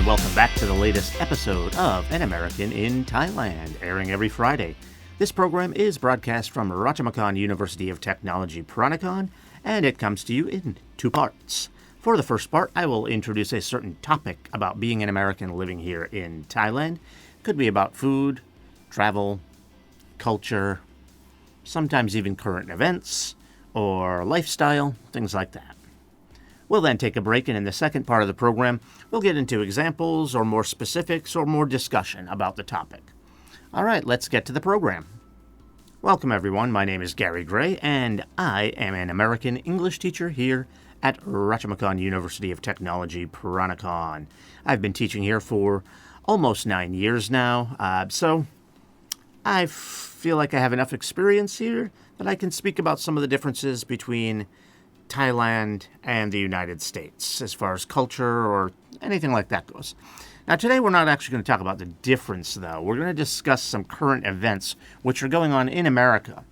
and welcome back to the latest episode of An American in Thailand, airing every Friday. This program is broadcast from Ratchamakan University of Technology, Peranakan, and it comes to you in two parts. For the first part, I will introduce a certain topic about being an American living here in Thailand. Could be about food, travel, culture, sometimes even current events, or lifestyle, things like that. We'll then take a break, and in the second part of the program, we'll get into examples or more specifics or more discussion about the topic. All right, let's get to the program. Welcome, everyone. My name is Gary Gray, and I am an American English teacher here at Ratchamakan University of Technology, Peranakan. I've been teaching here for almost 9 years now, so I feel like I have enough experience here that I can speak about some of the differences between Thailand and the United States as far as culture or anything like that goes. Now, today we're not actually going to talk about the difference, though. We're going to discuss some current events which are going on in America.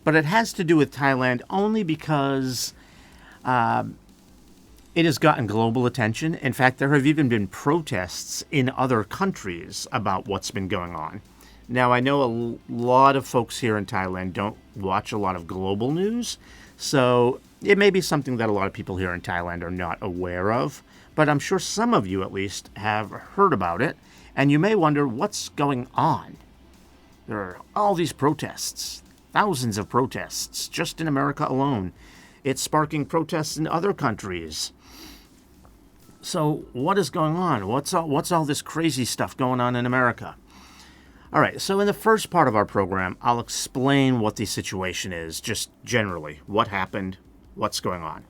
But it has to do with Thailand only because it has gotten global attention. In fact, there have even been protests in other countries about what's been going on. Now, I know a lot of folks here in Thailand don't watch a lot of global news, so it may be something that a lot of people here in Thailand are not aware of, but I'm sure some of you at least have heard about it, and you may wonder what's going on. There are all these protests, thousands of protests, just in America alone. It's sparking protests in other countries. So what is going on? What's all this crazy stuff going on in America? All right, so in the first part of our program, I'll explain what the situation is, just generally, what happened, what's going on.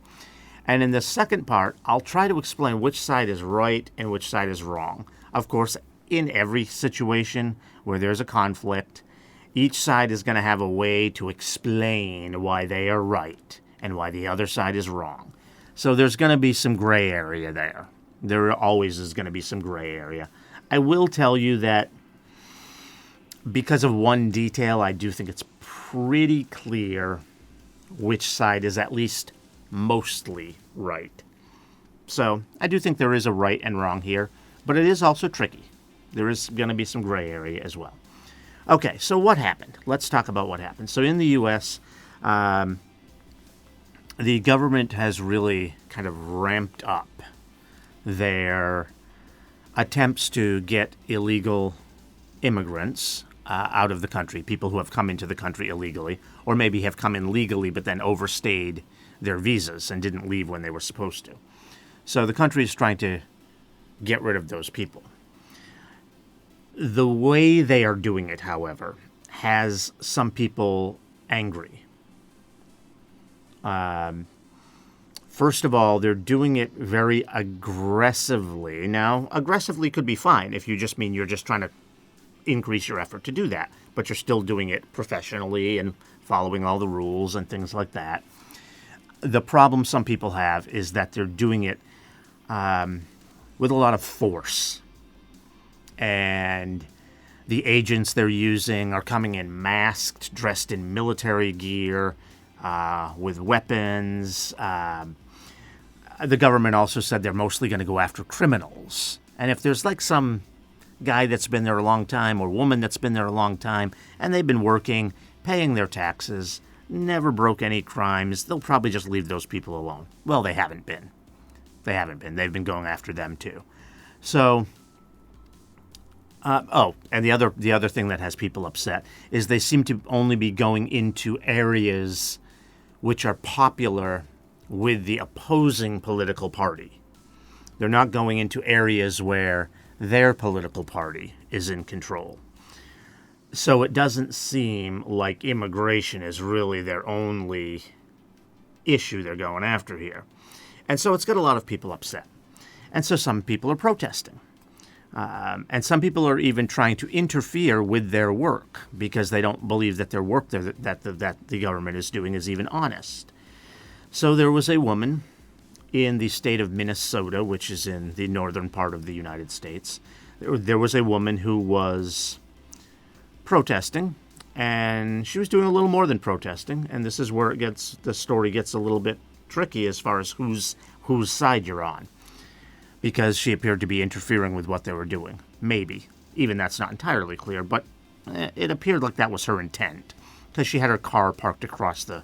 And in the second part, I'll try to explain which side is right and which side is wrong. Of course, in every situation where there's a conflict, each side is going to have a way to explain why they are right and why the other side is wrong. So there's going to be some gray area there. There always is going to be some gray area. I will tell you that because of one detail, I do think it's pretty clear which side is at least mostly right. So I do think there is a right and wrong here, but it is also tricky. There is going to be some gray area as well. Okay, so what happened? Let's talk about what happened. So in the U.S., the government has really kind of ramped up their attempts to get illegal immigrants out of the country, people who have come into the country illegally, or maybe have come in legally but then overstayed their visas and didn't leave when they were supposed to. So the country is trying to get rid of those people. The way they are doing it, however, has some people angry. First of all, they're doing it very aggressively. Now, aggressively could be fine if you just mean you're just trying to increase your effort to do that, but you're still doing it professionally and following all the rules and things like that. The problem some people have is that they're doing it with a lot of force, and the agents they're using are coming in masked, dressed in military gear, with weapons. The government also said they're mostly going to go after criminals, and if there's like some guy that's been there a long time or woman that's been there a long time and they've been working, paying their taxes, never broke any crimes, they'll probably just leave those people alone. Well, they haven't been. They've been going after them too. So, and the other thing that has people upset is they seem to only be going into areas which are popular with the opposing political party. They're not going into areas where their political party is in control. So it doesn't seem like immigration is really their only issue they're going after here. And so it's got a lot of people upset. And so some people are protesting. And some people are even trying to interfere with their work because they don't believe that their work that the government is doing is even honest. So there was a woman in the state of Minnesota, which is in the northern part of the United States. There was a woman who was protesting, and she was doing a little more than protesting, and this is where the story gets a little bit tricky as far as whose side you're on. because she appeared to be interfering with what they were doing. Maybe. Even that's not entirely clear, but it appeared like that was her intent, because she had her car parked across the,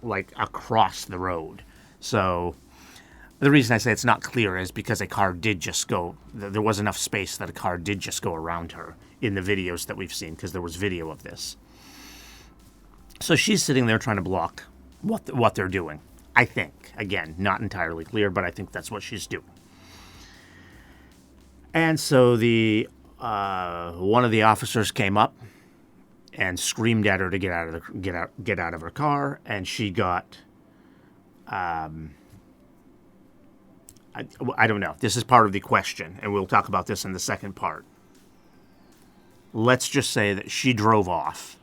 like across the road. So the reason I say it's not clear is because a car did just go, there was enough space that a car did just go around her in the videos that we've seen, because there was video of this. So she's sitting there trying to block what they're doing. I think. Again, not entirely clear, but I think that's what she's doing. And so the one of the officers came up and screamed at her to get out of her car, and she got I don't know. This is part of the question, and we'll talk about this in the second part. Let's just say that she drove off.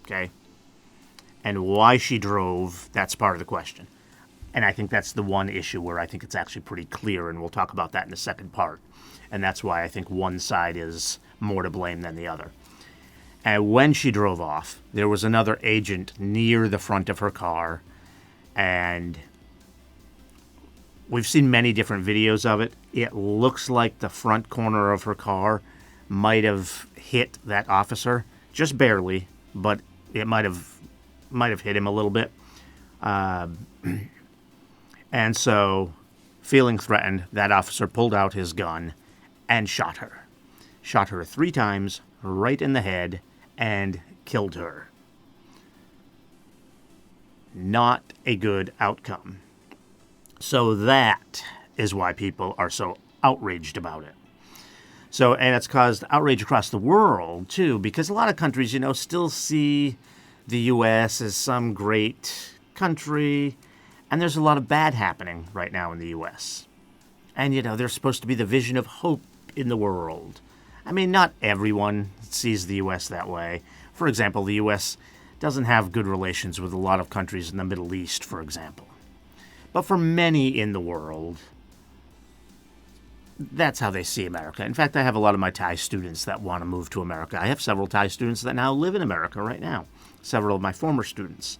Okay? And why she drove, that's part of the question. And I think that's the one issue where I think it's actually pretty clear, and we'll talk about that in the second part. And that's why I think one side is more to blame than the other. And when she drove off, there was another agent near the front of her car, and we've seen many different videos of it. It looks like the front corner of her car might have hit that officer, just barely, but it might have hit him a little bit. And so, feeling threatened, that officer pulled out his gun and shot her. Shot her 3 times, right in the head, and killed her. Not a good outcome. So that is why people are so outraged about it. So, and it's caused outrage across the world, too, because a lot of countries, still see the U.S. as some great country, and there's a lot of bad happening right now in the U.S. And, they're supposed to be the vision of hope in the world. I mean, not everyone sees the U.S. that way. For example, the U.S. doesn't have good relations with a lot of countries in the Middle East, for example. But for many in the world, that's how they see America. In fact, I have a lot of my Thai students that want to move to America. I have several Thai students that now live in America right now. Several of my former students.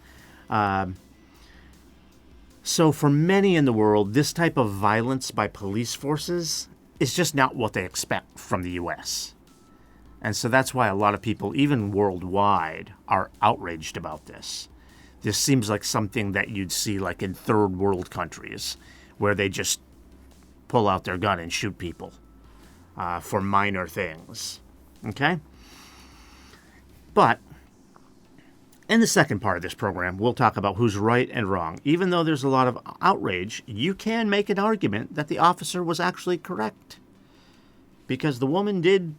So for many in the world, this type of violence by police forces is just not what they expect from the U.S. And so that's why a lot of people, even worldwide, are outraged about this. This seems like something that you'd see like in third world countries, where they just pull out their gun and shoot people for minor things. Okay? But in the second part of this program, we'll talk about who's right and wrong. Even though there's a lot of outrage, you can make an argument that the officer was actually correct. Because the woman did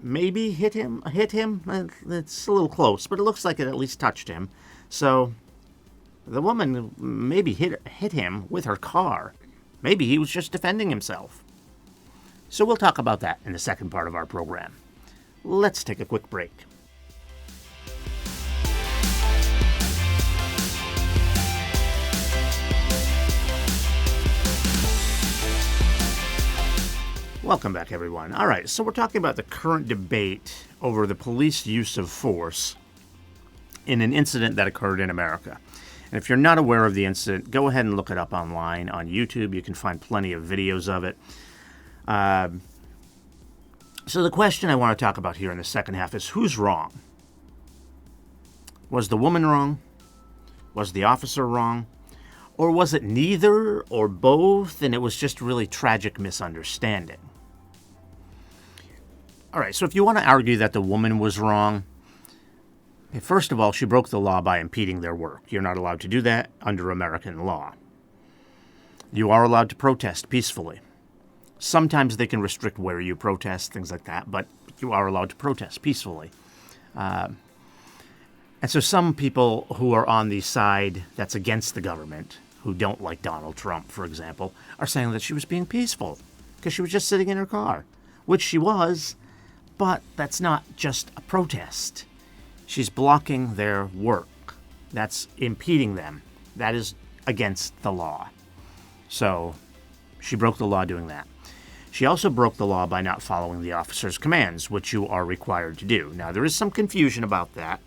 maybe hit him. It's a little close, but it looks like it at least touched him. So the woman maybe hit him with her car. Maybe he was just defending himself. So we'll talk about that in the second part of our program. Let's take a quick break. Welcome back, everyone. All right, so we're talking about the current debate over the police use of force in an incident that occurred in America. And if you're not aware of the incident, go ahead and look it up online on YouTube. You can find plenty of videos of it. So the question I want to talk about here in the second half is who's wrong? Was the woman wrong? Was the officer wrong? Or was it neither or both, and it was just a really tragic misunderstanding? All right, so if you want to argue that the woman was wrong, first of all, she broke the law by impeding their work. You're not allowed to do that under American law. You are allowed to protest peacefully. Sometimes they can restrict where you protest, things like that, but you are allowed to protest peacefully. And so some people who are on the side that's against the government, who don't like Donald Trump, for example, are saying that she was being peaceful because she was just sitting in her car, which she was, but that's not just a protest. She's blocking their work. That's impeding them. That is against the law. So she broke the law doing that. She also broke the law by not following the officer's commands, which you are required to do. Now, there is some confusion about that.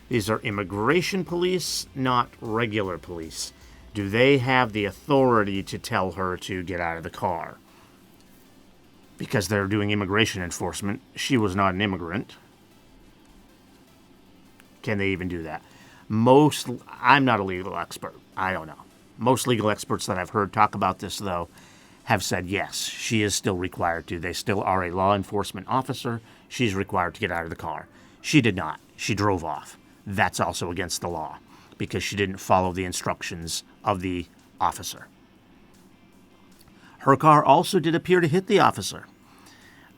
These are immigration police, not regular police. Do they have the authority to tell her to get out of the car? Because they're doing immigration enforcement. She was not an immigrant. Can they even do that? I'm not a legal expert. I don't know. Most legal experts that I've heard talk about this, though, have said yes, she is still required to. They still are a law enforcement officer. She's required to get out of the car. She did not. She drove off. That's also against the law because she didn't follow the instructions of the officer. Her car also did appear to hit the officer.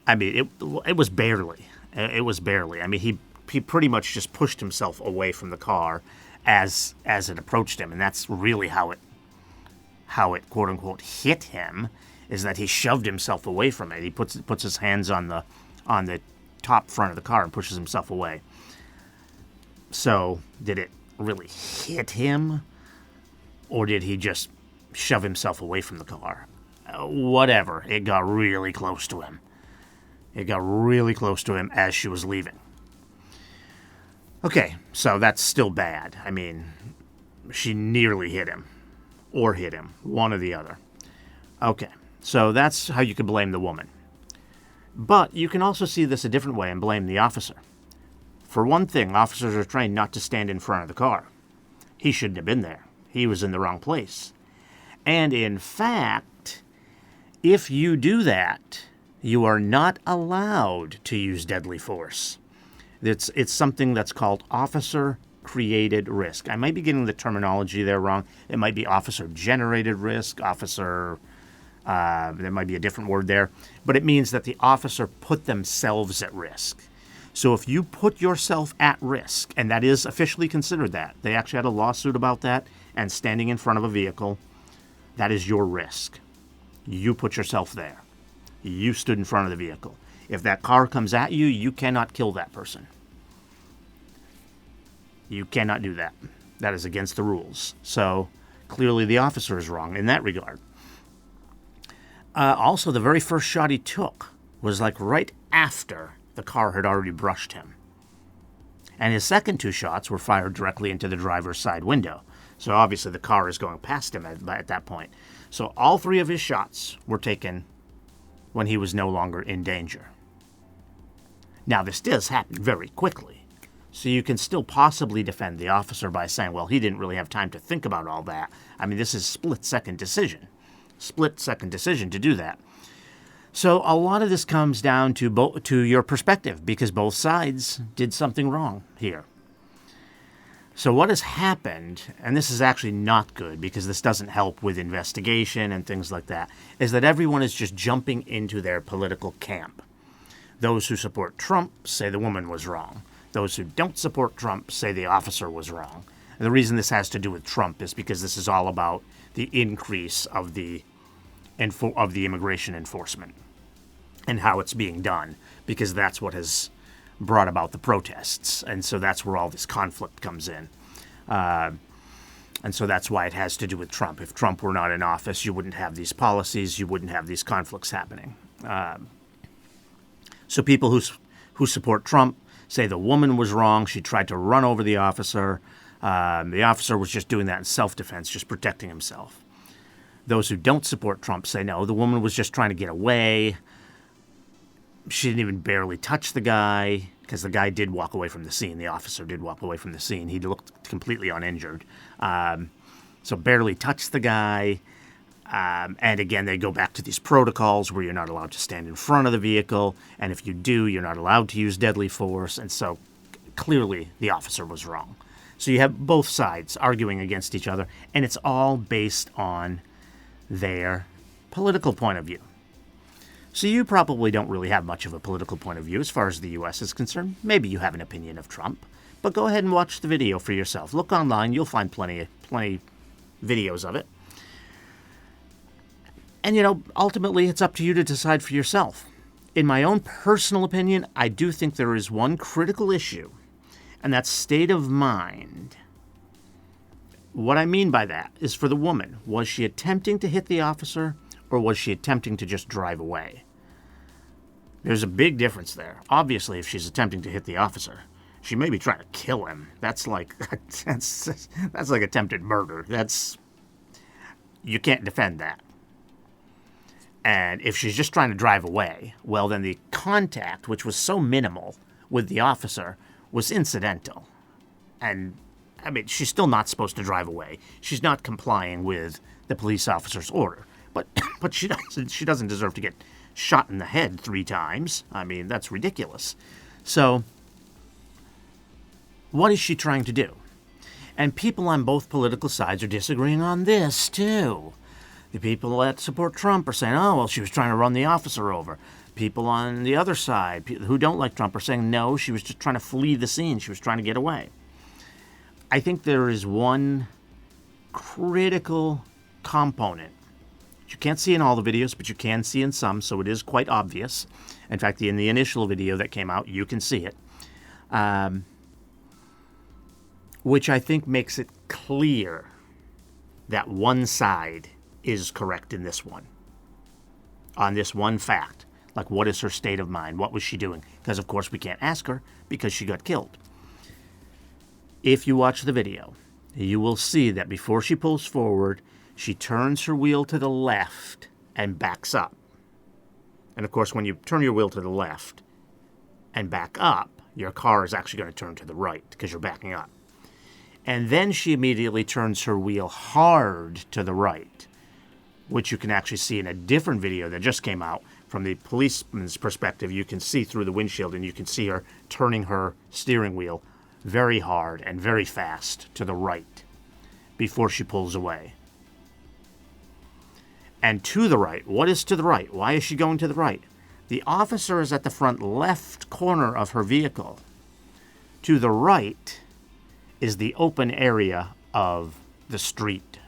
I mean, it was barely. It was barely. I mean, he pretty much just pushed himself away from the car as it approached him, and that's really how it quote unquote hit him, is that he shoved himself away from it. He puts his hands on the top front of the car and pushes himself away. So did it really hit him, or did he just shove himself away from the car? Whatever. It got really close to him. It got really close to him as she was leaving. Okay, so that's still bad. I mean, she nearly hit him. Or hit him. One or the other. Okay, so that's how you could blame the woman. But you can also see this a different way and blame the officer. For one thing, officers are trained not to stand in front of the car. He shouldn't have been there. He was in the wrong place. And in fact, if you do that, you are not allowed to use deadly force. It's something that's called officer-created risk. I might be getting the terminology there wrong. It might be officer-generated risk, there might be a different word there. But it means that the officer put themselves at risk. So if you put yourself at risk, and that is officially considered that. They actually had a lawsuit about that, and standing in front of a vehicle, that is your risk. You put yourself there. You stood in front of the vehicle. If that car comes at you, you cannot kill that person. You cannot do that. That is against the rules. So clearly the officer is wrong in that regard. Also, the very first shot he took was like right after the car had already brushed him. And his second two shots were fired directly into the driver's side window. So obviously the car is going past him at that point. So all three of his shots were taken when he was no longer in danger. Now, this does happen very quickly. So you can still possibly defend the officer by saying, well, he didn't really have time to think about all that. I mean, this is split-second decision. Split-second decision to do that. So a lot of this comes down to your perspective, because both sides did something wrong here. So what has happened, and this is actually not good because this doesn't help with investigation and things like that, is that everyone is just jumping into their political camp. Those who support Trump say the woman was wrong. Those who don't support Trump say the officer was wrong. And the reason this has to do with Trump is because this is all about the increase of the immigration enforcement and how it's being done, because that's what has brought about the protests. And so that's where all this conflict comes in. And so that's why it has to do with Trump. If Trump were not in office, you wouldn't have these policies, you wouldn't have these conflicts happening. So people who support Trump say the woman was wrong. She tried to run over the officer. The officer was just doing that in self-defense, just protecting himself. Those who don't support Trump say, no, the woman was just trying to get away. She didn't even barely touch the guy, because the guy did walk away from the scene. The officer did walk away from the scene. He looked completely uninjured. So barely touched the guy. And again, they go back to these protocols where you're not allowed to stand in front of the vehicle. And if you do, you're not allowed to use deadly force. And so clearly the officer was wrong. So you have both sides arguing against each other. And it's all based on their political point of view. So you probably don't really have much of a political point of view as far as the U.S. is concerned. Maybe you have an opinion of Trump. But go ahead and watch the video for yourself. Look online. You'll find plenty videos of it. And, ultimately, it's up to you to decide for yourself. In my own personal opinion, I do think there is one critical issue, and that's state of mind. What I mean by that is for the woman, was she attempting to hit the officer, or was she attempting to just drive away? There's a big difference there. Obviously, if she's attempting to hit the officer, she may be trying to kill him. That's like attempted murder. That's you can't defend that. And if she's just trying to drive away, well, then the contact, which was so minimal with the officer, was incidental. And, I mean, she's still not supposed to drive away. She's not complying with the police officer's order. But she doesn't deserve to get shot in the head 3 times. I mean, that's ridiculous. So, what is she trying to do? And people on both political sides are disagreeing on this, too. The people that support Trump are saying, oh, well, she was trying to run the officer over. People on the other side, who don't like Trump, are saying, no, she was just trying to flee the scene. She was trying to get away. I think there is one critical component. You can't see in all the videos, but you can see in some, so it is quite obvious. In fact, in the initial video that came out, you can see it. Which I think makes it clear that one side is correct in this one. On this one fact. Like, what is her state of mind? What was she doing? Because, of course, we can't ask her because she got killed. If you watch the video, you will see that before she pulls forward, she turns her wheel to the left and backs up. And, of course, when you turn your wheel to the left and back up, your car is actually going to turn to the right because you're backing up. And then she immediately turns her wheel hard to the right, which you can actually see in a different video that just came out. From the policeman's perspective, you can see through the windshield, and you can see her turning her steering wheel very hard and very fast to the right before she pulls away. And to the right. What is to the right? Why is she going to the right? The officer is at the front left corner of her vehicle. To the right is the open area of the street.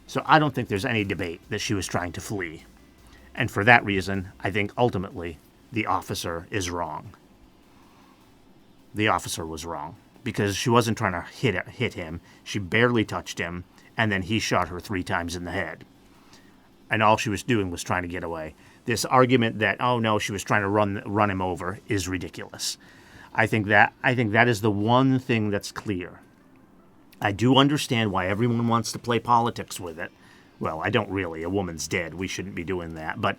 So I don't think there's any debate that she was trying to flee. And for that reason, I think ultimately the officer is wrong. The officer was wrong because she wasn't trying to hit him. She barely touched him, and then he shot her 3 times in the head. And all she was doing was trying to get away. This argument that, oh no, she was trying to run him over is ridiculous. I think that is the one thing that's clear. I do understand why everyone wants to play politics with it. Well, I don't really. A woman's dead. We shouldn't be doing that. But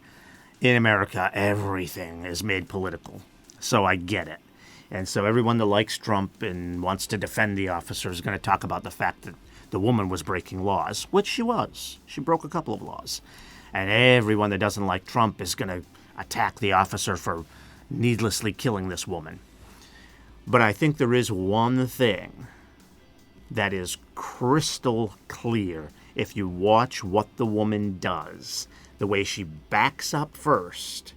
in America, everything is made political. So I get it. And so everyone that likes Trump and wants to defend the officer is going to talk about the fact that the woman was breaking laws, which she was. She broke a couple of laws. And everyone that doesn't like Trump is going to attack the officer for needlessly killing this woman. But I think there is one thing that is crystal clear if you watch what the woman does. The way she backs up first,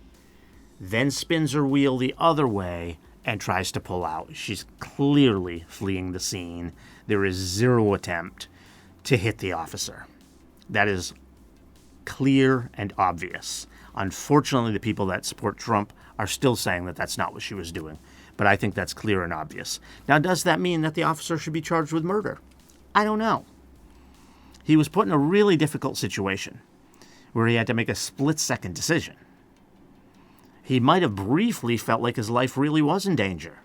then spins her wheel the other way and tries to pull out. She's clearly fleeing the scene. There is zero attempt to hit the officer. That is clear and obvious. Unfortunately, the people that support Trump are still saying that that's not what she was doing. But I think that's clear and obvious. Now, does that mean that the officer should be charged with murder? I don't know. He was put in a really difficult situation where he had to make a split-second decision. He might have briefly felt like his life really was in danger.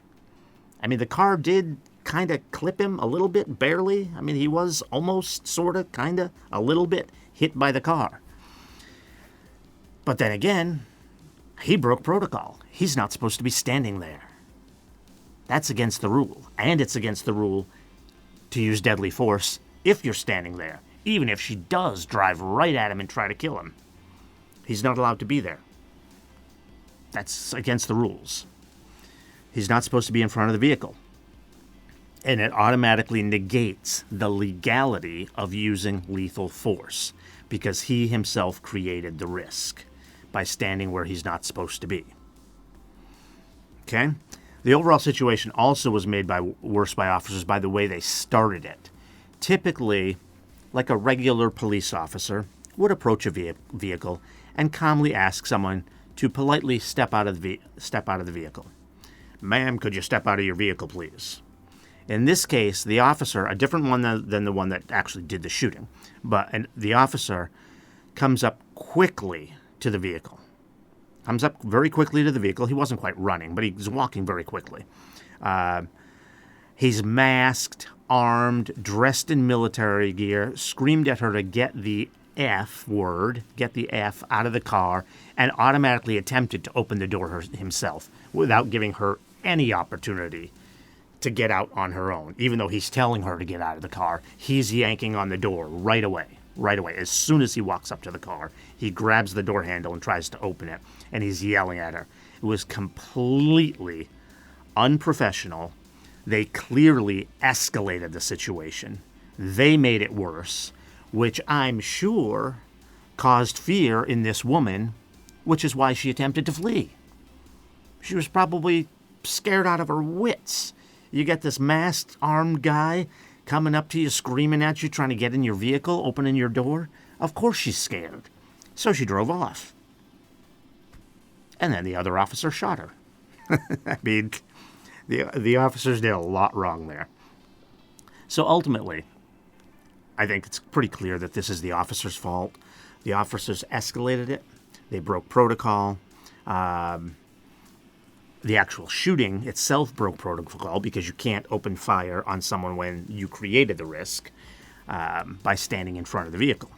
I mean, the car did kind of clip him a little bit, barely. I mean, he was almost, sort of, kind of, a little bit hit by the car. But then again, he broke protocol. He's not supposed to be standing there. That's against the rule. And it's against the rule to use deadly force if you're standing there. Even if she does drive right at him and try to kill him. He's not allowed to be there. That's against the rules. He's not supposed to be in front of the vehicle. And it automatically negates the legality of using lethal force because he himself created the risk by standing where he's not supposed to be. Okay? The overall situation also was made worse by officers by the way they started it. Typically, like a regular police officer would approach a vehicle and calmly ask someone to politely step out of the vehicle. Ma'am, could you step out of your vehicle, please? In this case, the officer, a different one than the one that actually did the shooting, the officer comes up quickly to the vehicle. Comes up very quickly to the vehicle. He wasn't quite running, but he was walking very quickly. He's masked, armed, dressed in military gear, screamed at her to get the F word, get the F out of the car, and automatically attempted to open the door himself without giving her any opportunity to get out on her own. Even though he's telling her to get out of the car, he's yanking on the door right away. Right away. As soon as he walks up to the car, he grabs the door handle and tries to open it, and he's yelling at her. It was completely unprofessional. They clearly escalated the situation. They made it worse, which I'm sure caused fear in this woman, which is why she attempted to flee. She was probably scared out of her wits. You get this masked, armed guy coming up to you, screaming at you, trying to get in your vehicle, opening your door. Of course she's scared. So she drove off. And then the other officer shot her. I mean, the officers did a lot wrong there. So ultimately, I think it's pretty clear that this is the officer's fault. The officers escalated it. They broke protocol. The actual shooting itself broke protocol because you can't open fire on someone when you created the risk by standing in front of the vehicle.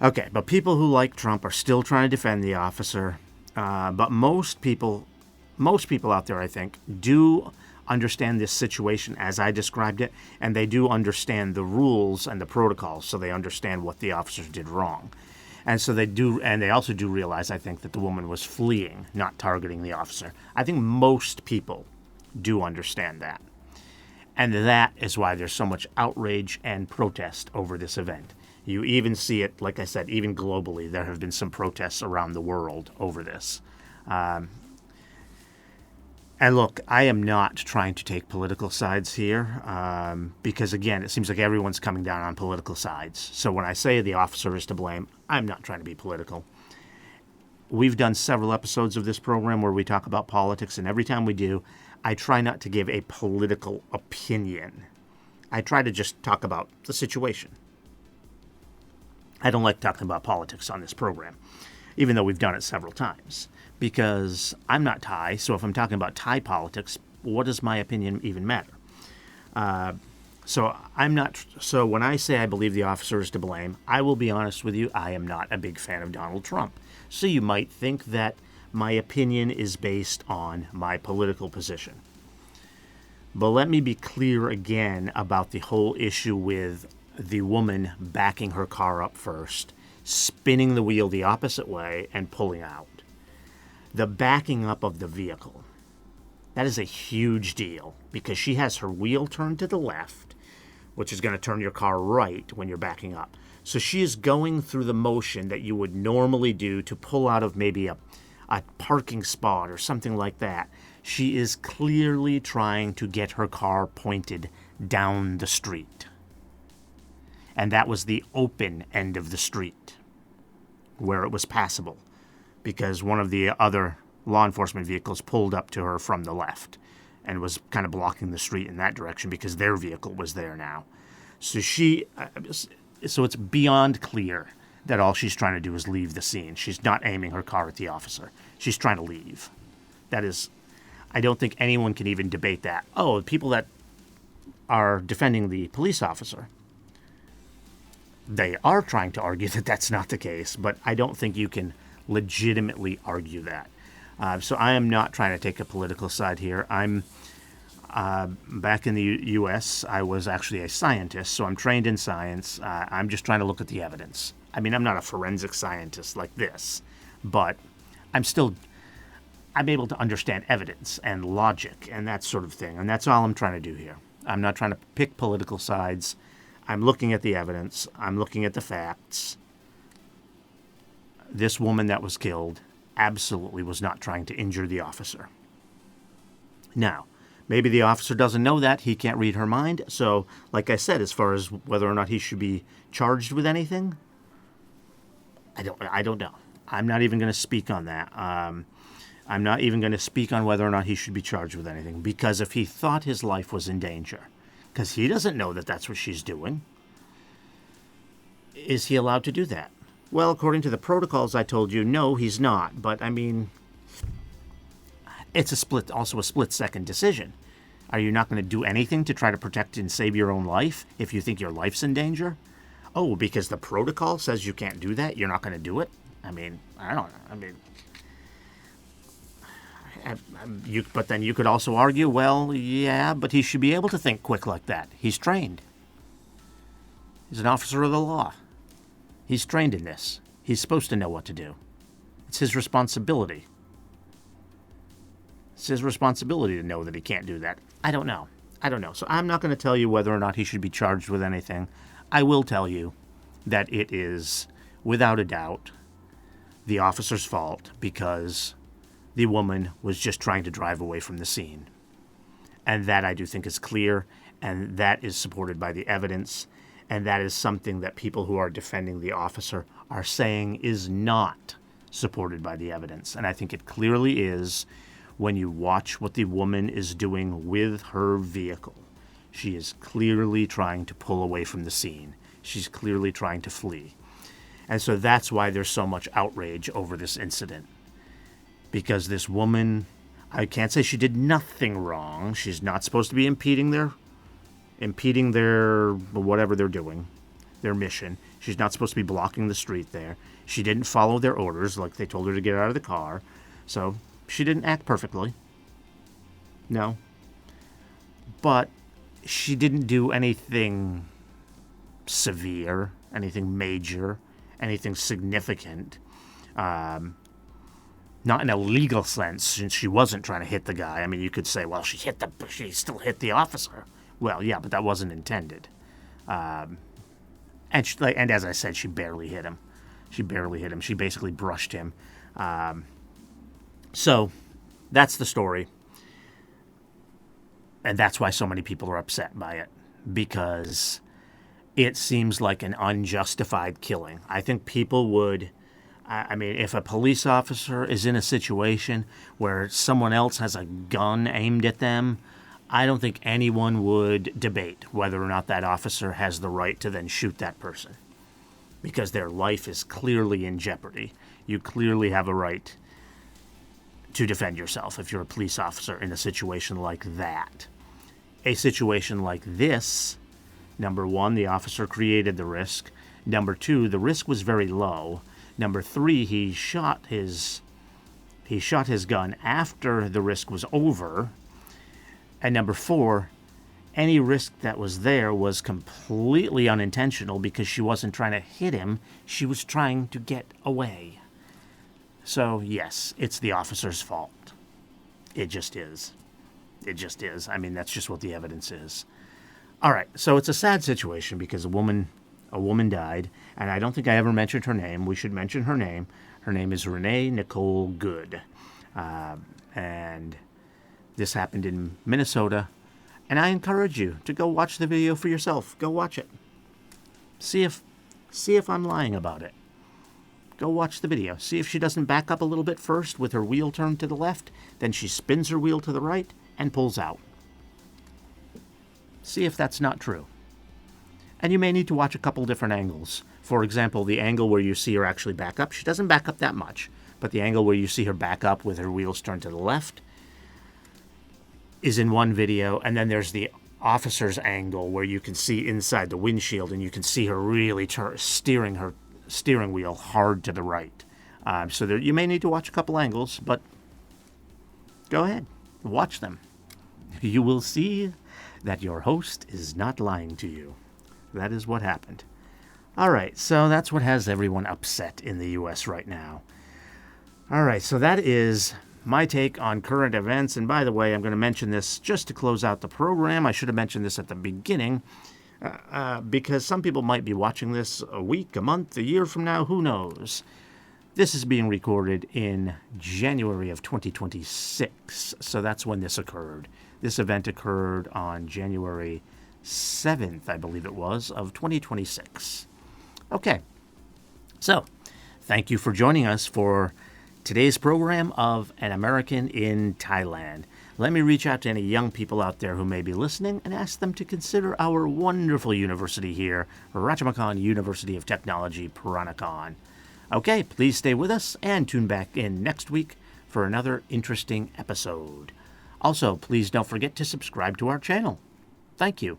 Okay, but people who like Trump are still trying to defend the officer. But most people out there, I think, do understand this situation as I described it, and they do understand the rules and the protocols, so they understand what the officers did wrong. And so they do, and they also do realize, I think, that the woman was fleeing, not targeting the officer. I think most people do understand that. And that is why there's so much outrage and protest over this event. You even see it, like I said, even globally, there have been some protests around the world over this. And look, I am not trying to take political sides here because, again, it seems like everyone's coming down on political sides. So when I say the officer is to blame, I'm not trying to be political. We've done several episodes of this program where we talk about politics, and every time we do, I try not to give a political opinion. I try to just talk about the situation. I don't like talking about politics on this program, even though we've done it several times, because I'm not Thai, so if I'm talking about Thai politics, what does my opinion even matter? So when I say I believe the officer is to blame, I will be honest with you, I am not a big fan of Donald Trump. So you might think that my opinion is based on my political position. But let me be clear again about the whole issue with the woman backing her car up first, spinning the wheel the opposite way, and pulling out. The backing up of the vehicle, that is a huge deal because she has her wheel turned to the left, which is going to turn your car right when you're backing up. So she is going through the motion that you would normally do to pull out of maybe a parking spot or something like that. She is clearly trying to get her car pointed down the street. And that was the open end of the street where it was passable because one of the other law enforcement vehicles pulled up to her from the left and was kind of blocking the street in that direction because their vehicle was there now. So so it's beyond clear that all she's trying to do is leave the scene. She's not aiming her car at the officer. She's trying to leave. That is, I don't think anyone can even debate that. Oh, people that are defending the police officer, they are trying to argue that that's not the case, but I don't think you can legitimately argue that. So I am not trying to take a political side here. I'm back in the U.S., I was actually a scientist, so I'm trained in science. I'm just trying to look at the evidence. I mean, I'm not a forensic scientist like this, but I'm able to understand evidence and logic and that sort of thing, and that's all I'm trying to do here. I'm not trying to pick political sides. I'm looking at the evidence. I'm looking at the facts. This woman that was killed absolutely was not trying to injure the officer. Now, maybe the officer doesn't know that. He can't read her mind. So, like I said, as far as whether or not he should be charged with anything, I don't know. I'm not even going to speak on that. I'm not even going to speak on whether or not he should be charged with anything, because if he thought his life was in danger, because he doesn't know that that's what she's doing, is he allowed to do that? Well, according to the protocols I told you, no, he's not. But, I mean, it's also a split-second decision. Are you not going to do anything to try to protect and save your own life if you think your life's in danger? Oh, because the protocol says you can't do that, you're not going to do it? I mean, I don't know. I mean, but then you could also argue, well, yeah, but he should be able to think quick like that. He's trained. He's an officer of the law. He's trained in this. He's supposed to know what to do. It's his responsibility. It's his responsibility to know that he can't do that. I don't know. So I'm not going to tell you whether or not he should be charged with anything. I will tell you that it is, without a doubt, the officer's fault because the woman was just trying to drive away from the scene. And that I do think is clear, and that is supported by the evidence, and that is something that people who are defending the officer are saying is not supported by the evidence. And I think it clearly is when you watch what the woman is doing with her vehicle. She is clearly trying to pull away from the scene. She's clearly trying to flee. And so that's why there's so much outrage over this incident. Because this woman, I can't say she did nothing wrong. She's not supposed to be impeding their whatever they're doing, their mission. She's not supposed to be blocking the street there. She didn't follow their orders like they told her to get out of the car. So she didn't act perfectly. No. But she didn't do anything severe, anything major, anything significant. Not in a legal sense, since she wasn't trying to hit the guy. I mean, you could say, well, she still hit the officer. Well, yeah, but that wasn't intended. And as I said, she barely hit him. She basically brushed him. So that's the story. And that's why so many people are upset by it. Because it seems like an unjustified killing. I think people would... I mean, if a police officer is in a situation where someone else has a gun aimed at them, I don't think anyone would debate whether or not that officer has the right to then shoot that person. Because their life is clearly in jeopardy. You clearly have a right to defend yourself if you're a police officer in a situation like that. A situation like this, number one, the officer created the risk. Number two, the risk was very low. Number three, he shot his gun after the risk was over. And number four, any risk that was there was completely unintentional because she wasn't trying to hit him. She was trying to get away. So, yes, it's the officer's fault. It just is. I mean, that's just what the evidence is. All right, so it's a sad situation because a woman died, and I don't think I ever mentioned her name. We should mention her name. Her name is Renee Nicole Good. And this happened in Minnesota. And I encourage you to go watch the video for yourself. Go watch it. See if I'm lying about it. Go watch the video. See if she doesn't back up a little bit first with her wheel turned to the left. Then she spins her wheel to the right and pulls out. See if that's not true. And you may need to watch a couple different angles. For example, the angle where you see her actually back up. She doesn't back up that much. But the angle where you see her back up with her wheels turned to the left is in one video. And then there's the officer's angle where you can see inside the windshield and you can see her really steering her steering wheel hard to the right. So you may need to watch a couple angles, but go ahead. Watch them. You will see that your host is not lying to you. That is what happened. All right, so that's what has everyone upset in the U.S. right now. All right, so that is my take on current events. And by the way, I'm going to mention this just to close out the program. I should have mentioned this at the beginning because some people might be watching this a week, a month, a year from now. Who knows? This is being recorded in January of 2026, so that's when this occurred. This event occurred on January 7th, I believe it was, of 2026. Okay, so thank you for joining us for today's program of An American in Thailand. Let me reach out to any young people out there who may be listening and ask them to consider our wonderful university here, Ratchamakan University of Technology, Peranakan. Okay, please stay with us and tune back in next week for another interesting episode. Also, please don't forget to subscribe to our channel. Thank you.